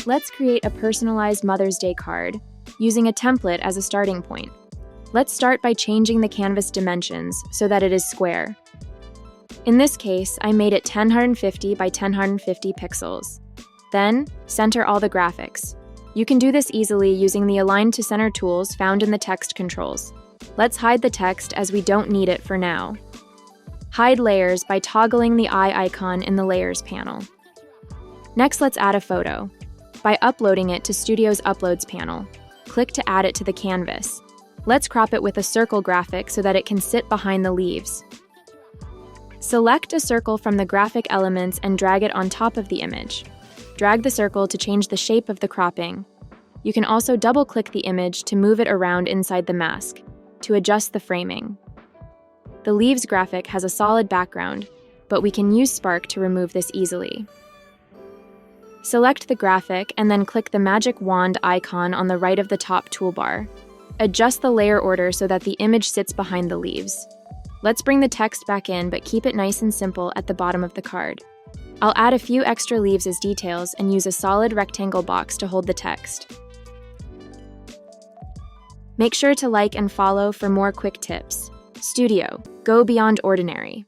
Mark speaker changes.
Speaker 1: Let's create a personalized Mother's Day card using a template as a starting point. Let's start by changing the canvas dimensions so that it is square. In this case, I made it 1050 by 1050 pixels. Then, center all the graphics. You can do this easily using the Align to Center tools found in the text controls. Let's hide the text as we don't need it for now. Hide layers by toggling the eye icon in the Layers panel. Next, let's add a photo. By uploading it to Studio's Uploads panel, click to add it to the canvas. Let's crop it with a circle graphic so that it can sit behind the leaves. Select a circle from the graphic elements and drag it on top of the image. Drag the circle to change the shape of the cropping. You can also double-click the image to move it around inside the mask, to adjust the framing. The leaves graphic has a solid background, but we can use Spark to remove this easily. Select the graphic and then click the magic wand icon on the right of the top toolbar. Adjust the layer order so that the image sits behind the leaves. Let's bring the text back in, but keep it nice and simple at the bottom of the card. I'll add a few extra leaves as details and use a solid rectangle box to hold the text. Make sure to like and follow for more quick tips. Studio, go beyond ordinary.